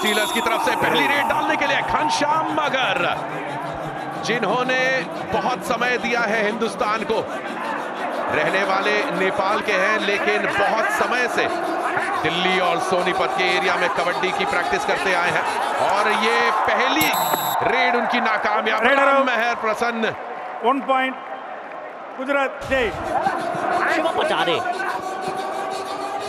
Stealers की तरफ से पहली रेड डालने के लिए घनश्याम मगर, जिन्होंने बहुत समय दिया है हिंदुस्तान को। रहने वाले नेपाल के हैं, लेकिन बहुत समय से दिल्ली और सोनीपत के एरिया में कबड्डी की प्रैक्टिस करते आए हैं। और ये पहली रेड उनकी नाकामयाब। मेहर प्रसन्न 1 पॉइंट गुजरात जय। शिवम पटारे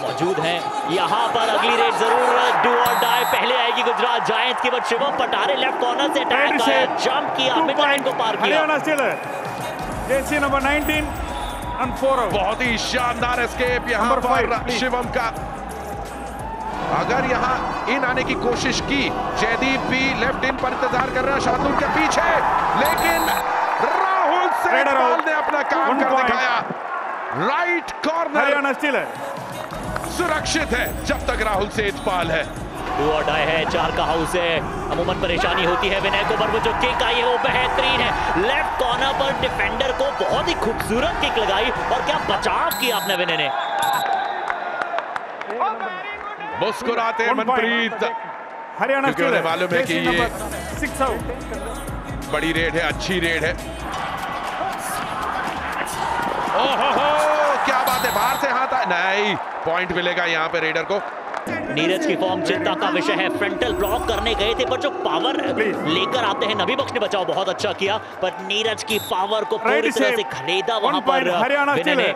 मौजूद हैं यहाँ पर। अगली रेड जरूर डू और डाई पहले आएगी गुजरात जायंट्स की, but Shivam Patare left corner से अटैक आया, जंप किया, मिड लाइन को पार किया। हरियाणा स्टीलर जर्सी नंबर 19 और 4 आउट। बहुत ही शानदार एस्केप यहाँ पर शिवम का। अगर यहाँ इन आने की कोशिश की, जयदीप भी लेफ्ट इन पर इंतजार कर रहा है शार्दुल के पीछे, लेकिन राहुल सेठपाल ने अपना काम कर दिखाया। राइट कॉर्नर हरियाणा स्टीलर सुरक्षित है जब तक राहुल सेठपाल है। डू और डाई है, 4 का हाउस है। अमूमन परेशानी होती है विनय को, पर वो जो किक आई है वो बेहतरीन है। लेफ्ट कॉर्नर पर डिफेंडर को बहुत ही खूबसूरत किक लगाई, और क्या बचाव किया अपने विनय ने। मुस्कुराते मनप्रीत, हरियाणा क्योंकि उन्हें मालूम है कि ये 6 आउट। बड़ी रेड है, अच्छी रेड है। ओहो क्या बात है, बाहर से हाथ नहीं, पॉइंट मिलेगा यहाँ पे रेडर को। नीरज की फॉर्म चिंता का विषय है। फ्रंटल ब्लॉक करने गए थे, पर जो पावर लेकर आते हैं, नबी बख्श ने बचाव बहुत अच्छा किया, पर नीरज की पावर को पूरी तरह से खरीदा वहां पर विनय ने।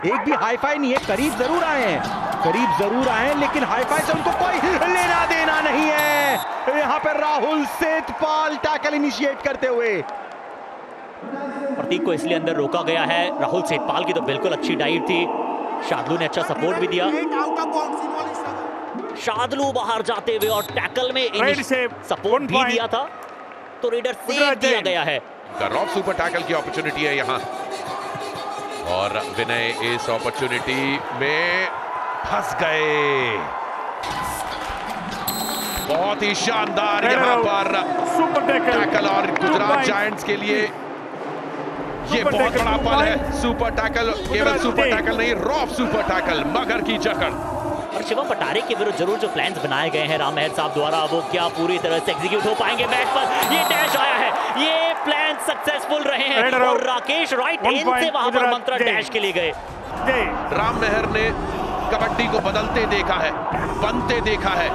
एक भी हाईफाई नहीं है, करीब जरूर आए हैं, लेकिन हाईफाई से उनको कोई लेना देना नहीं है। यहाँ पर राहुल सेठपाल टैकल इनिशिएट करते हुए। प्रतीक को इसलिए अंदर रोका गया है। राहुल सेठपाल की तो बिल्कुल अच्छी डाइव थी, शार्दुल ने अच्छा सपोर्ट भी दिया। शार्दुल बाहर जाते हुए और टैकल में सपोर्ट भी दिया था, तो रेडर सेव किया गया है। रॉक सुपर टैकल की अपॉर्चुनिटी है यहाँ, और विनय इस अपॉर्चुनिटी में फंस गए। बहुत ही शानदार यहाँ पर सुपर टैकल, और गुजरात जायंट्स के लिए ये बहुत बड़ा पल है। सुपर टैकल, केवल सुपर टैकल नहीं, रॉफ सुपर टैकल, मगर की जकड़। और शिवम पटारे के विरुद्ध जरूर जो प्लान्स बनाए गए हैं राम मेहर साहब द्वारा, वो क्या पूरी तरह से एग्जीक्यूट हो पाएंगे मैच पर। ये डैश आया है, ये प्लान सक्सेसफुल रहे हैं, और राकेश राइट हैंड से वहां पर मंत्र डैश के लिए गए। राम मेहर ने कबड्डी को बदलते देखा है, बनते देखा है,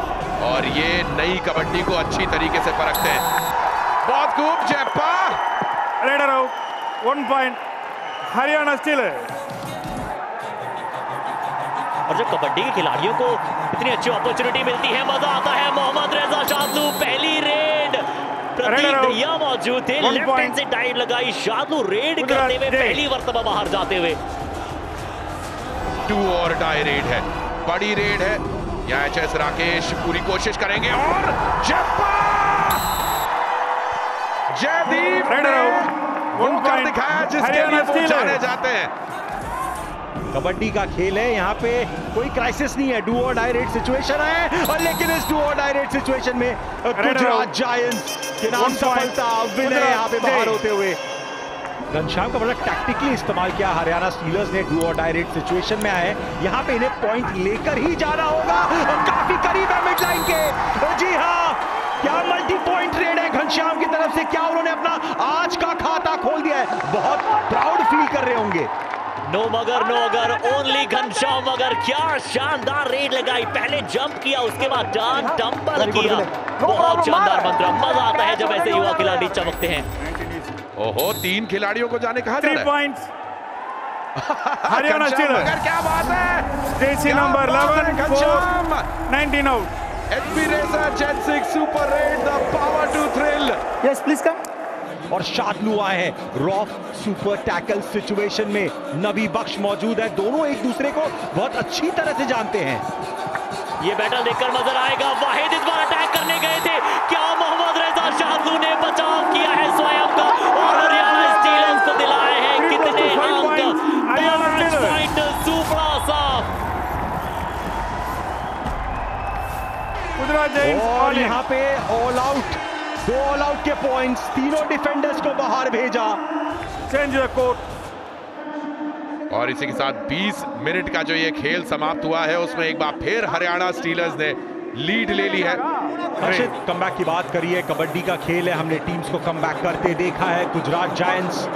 और ये नई कबड्डी को अच्छी तरीके से परखते हैं। बहुत खूब Jayappa. Raider out, 1 point Haryana stealer. और जब कबड्डी के खिलाड़ियों को इतनी अच्छी अपॉर्चुनिटी मिलती है, मजा आता है। मोहम्मद रेजा शार्दुल पहली रेड, प्रतीक भैया मौजूद थे, लेफ्ट हैंड से डाइव लगाई, शार्दुल रेड करते हुए पहली मर्तबा बाहर जाते हुए। डू और डाई रेड है, बड़ी रेड है। यहाँ एचएस राकेश पूरी कोशिश करेंगे, और जयदीप वो कर दिखाया जिसके लिए वो जाने जाते हैं। कबड्डी का खेल है, यहाँ पे कोई क्राइसिस नहीं है, डू और डाई रेड सिचुएशन है, और लेकिन इस डू और डाई रेड सिचुएशन में गुजरात जायंट्स के नाम सफलता, विनय यहाँ पे बाहर होते हुए। घनश्याम का बड़ा टैक्टिकली इस्तेमाल किया हरियाणा स्टीलर्स ने। डू और डाई रेड सिचुएशन में आए, यहाँ पे इन्हें पॉइंट लेकर ही जाना होगा, और काफी करीब है मिड लाइन के। जी हाँ, क्या मल्टी पॉइंट रेड है घनश्याम की तरफ से, क्या उन्होंने अपना आज का खाता खोल दिया है। बहुत प्राउड फील कर रहे होंगे। नो मगर, नो अगर, ओनली घनश्याम मगर। क्या शानदार रेड लगाई, पहले जंप किया, उसके बाद टर्न टंपर किया। बहुत शानदार मंत्र, मजा आता है जब ऐसे युवा खिलाड़ी चमकते हैं। ओहो, 3 खिलाड़ियों को जाने कहा जा रहा है। 3 पॉइंट्स हरियाणा स्टीलर। मगर क्या बात है, jersey number 11 Ghanshyam 19 out. HP racer jet 6 super red, the power to thrill. Yes please come. और शार्दुल आए हैं रॉफ सुपर टैकल सिचुएशन में, नबी बख्श मौजूद है, दोनों एक दूसरे को बहुत अच्छी तरह से जानते हैं। ये बैटल देखकर नजर आएगा। वाहिद इस बार अटैक करने गए थे, क्या मोहम्मद रेजा शार्दुल ने बचाव किया है स्वयं का, और हरियाणा स्टीलर्स को दिलाए हैं कितने अंक, 5 पॉइंट सुपड़ा साफ। और यहाँ पे ऑल आउट, 2 ऑल आउट के पॉइंट्स, तीनों डिफेंडर्स को बाहर भेजा। Change the court. और इसी के साथ 20 मिनट का जो ये खेल समाप्त हुआ है, उसमें एक बार फिर हरियाणा स्टीलर्स ने लीड ले ली है। हर्षित, कमबैक की बात करिए, कबड्डी का खेल है, हमने टीम्स को कमबैक करते देखा है। गुजरात जायंट्स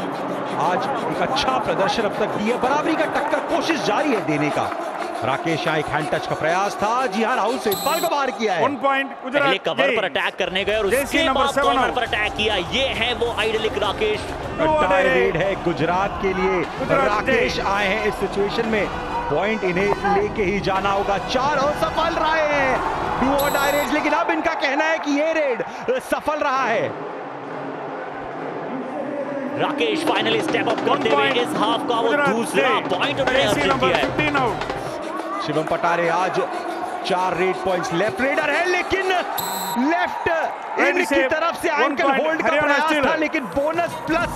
आज एक अच्छा प्रदर्शन अब तक दिए, बराबरी का टक्कर कोशिश जारी है देने का। राकेश यहाँ एक हैंड टच का प्रयास था, जी हाँ, राहुल सेठपाल को बाहर किया है। 1 पॉइंट गुजरात। पहले कवर पर अटैक करने गए और उसके बाद कॉर्नर पर अटैक किया। ये है वो आइडलिक राकेश। टाई रेड है गुजरात के लिए, राकेश आए हैं इस सिचुएशन में, पॉइंट इन्हें लेके ही जाना होगा। 4 और सफल रहे हैं डू और डाई रेड, लेकिन अब इनका कहना है कि ये रेड सफल रहा है। राकेश फाइनली स्टेप अप करते हुए इस हाफ का वो दूसरा पॉइंट उन्होंने अर्जित किया है। शिवम पटारे आज 4 रेड पॉइंट्स, लेफ्ट रेडर है लेकिन लेफ्ट इनकी तरफ से एंकल होल्ड का प्रयास था, लेकिन बोनस प्लस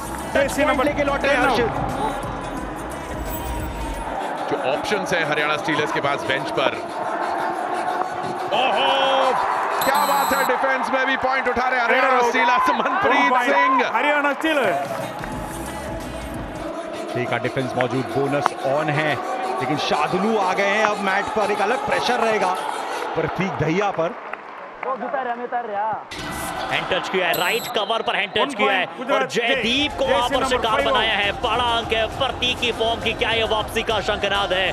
लेके लौटे हर्षित। जो ऑप्शंस है हरियाणा स्टीलर्स के पास बेंच पर, ओहो क्या बात है, डिफेंस में भी पॉइंट उठा रहे हरियाणा स्टीलर्स। मनप्रीत सिंह, हरियाणा स्टीलर्स का डिफेंस मौजूद, बोनस ऑन है, लेकिन शादुलू आ गए हैं अब मैट पर, एक अलग प्रेशर रहेगा प्रतीक दहिया पर। हैंड टच किया है, राइट कवर पर हैंड टच किया है और जयदीप को वहां पर शिकार बनाया है। बड़ा अंक है प्रतीक की फॉर्म की, क्या ये वापसी का शंखनाद है।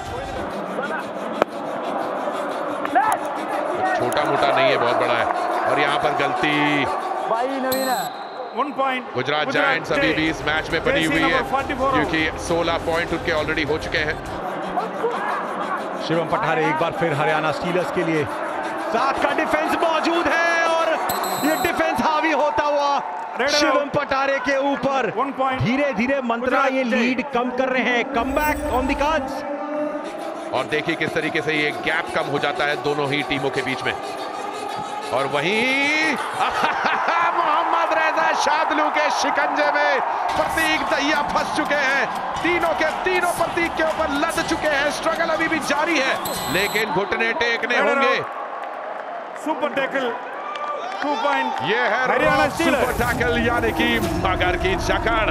छोटा मोटा नहीं है, बहुत बड़ा है। और यहाँ पर गलती, 1 पॉइंट गुजरात जायंट्स अभी भी इस मैच में बनी हुई है क्योंकि 16 पॉइंट उनके ऑलरेडी हो चुके हैं। शिवम पठारे एक बार फिर हरियाणा स्टीलर्स के लिए, 7 का डिफेंस मौजूद है और ये डिफेंस हावी होता हुआ शिवम पटारे के ऊपर। धीरे धीरे मंत्रा ये लीड कम कर रहे हैं, कमबैक ऑन द कार्ड्स। और देखिए किस तरीके से ये गैप कम हो जाता है दोनों ही टीमों के बीच में। और वहीं मोहम्मद रेजा शादुलू के शिकंजे में प्रतीक दहिया फंस चुके हैं। तीनों के तीनों प्रतीक के ऊपर लद चुके हैं। स्ट्रगल अभी भी जारी है, लेकिन घुटने टेकने होंगे। सुपर टैकल 2 पॉइंट, ये है हरियाणा सुपर टैकल, यानी कि मगर की जकड़।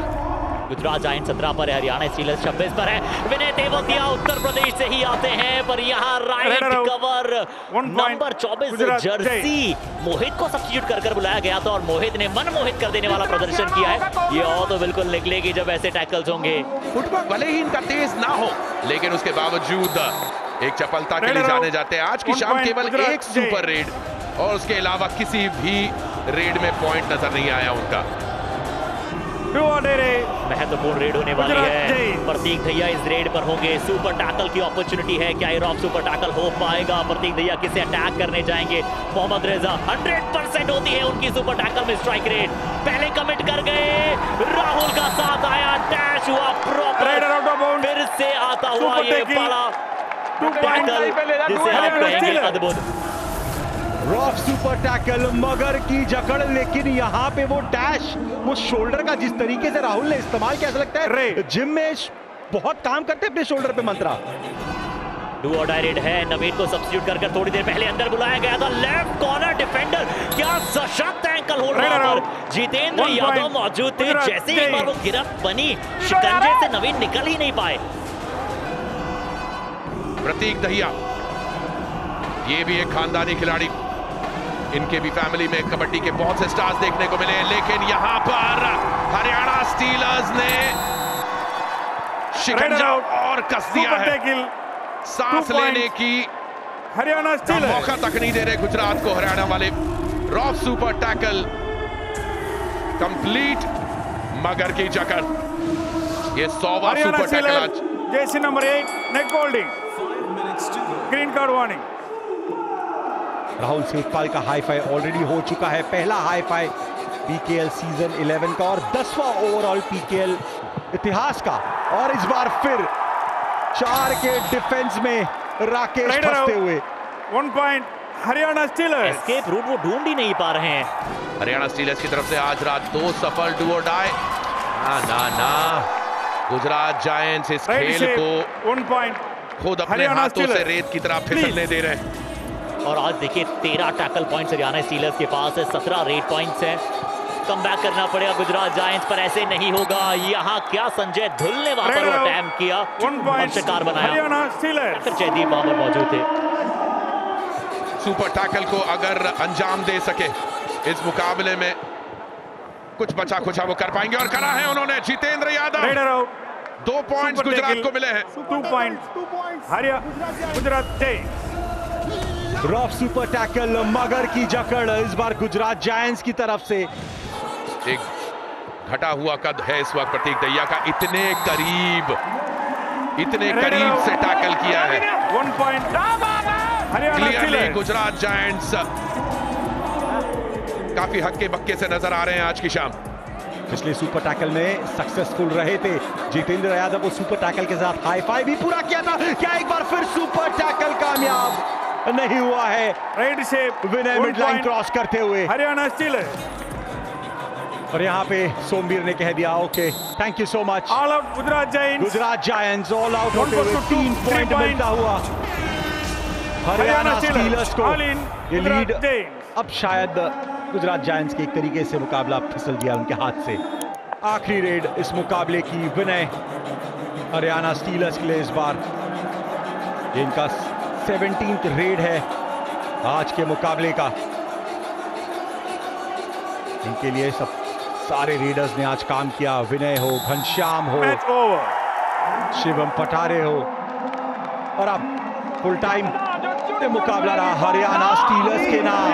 गुजरात जायंट्स 17 पर है, हरियाणा स्टीलर्स 26 पर है। विनय तेवतिया उत्तर प्रदेश से ही आते हैं, पर यहाँ राइट कवर नंबर 24 जर्सी मोहित को सब्स्टिट्यूट कर बुलाया गया था और मोहित ने मन मोहित कर देने वाला प्रदर्शन किया है। ये और तो बिल्कुल निकलेगी जब ऐसे टैकल्स होंगे। फुटबॉल भले ही इनका तेज ना हो, लेकिन उसके बावजूद एक चपलता के लिए जाने जाते हैं। आज की शाम केवल एक सुपर रेड और उसके अलावा किसी भी रेड में पॉइंट नजर नहीं आया उनका। महत्वपूर्ण रेड होने वाली है, प्रतीक दहिया इस रेड पर होंगे। सुपर टैकल की अपॉर्चुनिटी है, क्या रॉक सुपर टैकल हो पाएगा? प्रतीक दहिया किसे अटैक करने जाएंगे? मोहम्मद रेजा 100% होती है उनकी सुपर टैकल में स्ट्राइक रेट। पहले कमिट कर गए, राहुल का साथ आया, डैश हुआ प्रॉपर, फिर से आता हुआ ये बड़ा टैकल जिसे आप कहेंगे अद्भुत। रॉक सुपर टैकल, मगर की जकड़, लेकिन यहाँ पे वो डैश, वो शोल्डर का जिस तरीके से राहुल ने इस्तेमाल किया, ऐसा लगता है जिम में बहुत काम करते हैं अपने शोल्डर पे मंत्रा। डू और डाई रेड है, नवीन को सब्स्टिट्यूट कर थोड़ी देर पहले अंदर बुलाया गया था। लेफ्ट कॉर्नर डिफेंडर, क्या सशक्त एंकल होल्ड पर जितेंद्र यादव मौजूद थे। जैसे एक बार वो गिरफ्त बनी, शिकंजे से नवीन निकल ही नहीं पाए। प्रतीक दहिया, ये भी एक खानदानी खिलाड़ी, इनके भी फैमिली में कबड्डी के बहुत से स्टार्स देखने को मिले, लेकिन यहां पर हरियाणा स्टीलर्स ने शिकंजा और कस दिया है। सांस लेने की हरियाणा स्टीलर्स मौका तक नहीं दे रहे गुजरात को हरियाणा वाले। रॉक सुपर टैकल कंप्लीट, मगर की जकड़, ये 100वां सुपर टैकल आज। Jersey number 8 neck holding, green card warning. Rahul Sethpal का हाई फाई ऑलरेडी हो चुका है, पहला हाई फाई पीकेएल सीजन 11 का और 10वां ओवरऑल पीकेएल इतिहास का। और इस बार फिर 4 के डिफेंस में राकेश फंसते हुए। 1 point Haryana stealers. Escape route वो ढूंढ ही नहीं पा रहे हैं। हरियाणा स्टीलर्स की तरफ से आज रात 2 सफल डू और डाई। ना गुजरात जायंट्स इस खेल को 1 पॉइंट खुद अपने हाथों से रेत की तरह फिसलने दे रहे हैं। और आज देखिए 13 टैकल पॉइंट्स हरियाणा स्टीलर्स के पास है, 17 रेड पॉइंट्स हैं। कमबैक करना पड़ेगा गुजरात जायंट्स, पर ऐसे नहीं होगा। यहाँ क्या संजय धुल ने वहां पर अटैम्प्ट किया और शिकार बनाया, हरियाणा स्टीलर्स। फिर जयदीप वहां पर मौजूद थे। सुपर टैकल को अगर अंजाम दे सके इस मुकाबले में कुछ बचा खुचा वो कर पाएंगे, और करा है उन्होंने। Jitendra Yadav, Raider out. 2 points Super Gujarat tackle. को मिले हैं। 2 points. Haryana, Gujarat Giants. Rough super tackle, मगर की जकड़ इस बार गुजरात जायंट्स की तरफ से। एक घटा हुआ कद है इस वक्त प्रतीक दहिया का, इतने करीब से टैकल किया है। 1 point. Haryana clearly Steelers. Gujarat giants काफी हक्के बक्के से नजर आ रहे हैं आज की शाम। पिछले सुपर टैकल में सक्सेसफुल रहे थे जितेंद्र यादव को सुपर टैकल के साथ हाई फाइव भी पूरा किया था। क्या एक बार फिर सुपर टैकल कामयाब नहीं हुआ है? Right shape. विनय 1 मिड लाइन point. क्रॉस करते हुए, Haryana Steelers. और यहाँ पे सोमवीर ने कह दिया okay thank you so much. All out Gujarat Giants. Gujarat giants all out होते हुए 1 for 3 2, पॉइंट 3 मिलता हुआ हरियाणा स्टीलर्स को। All in. ये लीड Gujarat Giants. अब शायद गुजरात जायंट्स के एक तरीके से मुकाबला फिसल गया उनके हाथ से। आखिरी रेड इस मुकाबले की विनय हरियाणा स्टीलर्स के लिए इस बार ये इनका 17th रेड है आज के मुकाबले का। इनके लिए सब सारे रेडर्स ने आज काम किया, विनय हो, घनश्याम हो, Match over. शिवम पठारे हो, और अब फुल टाइम मुकाबला रहा हरियाणा स्टीलर्स के नाम।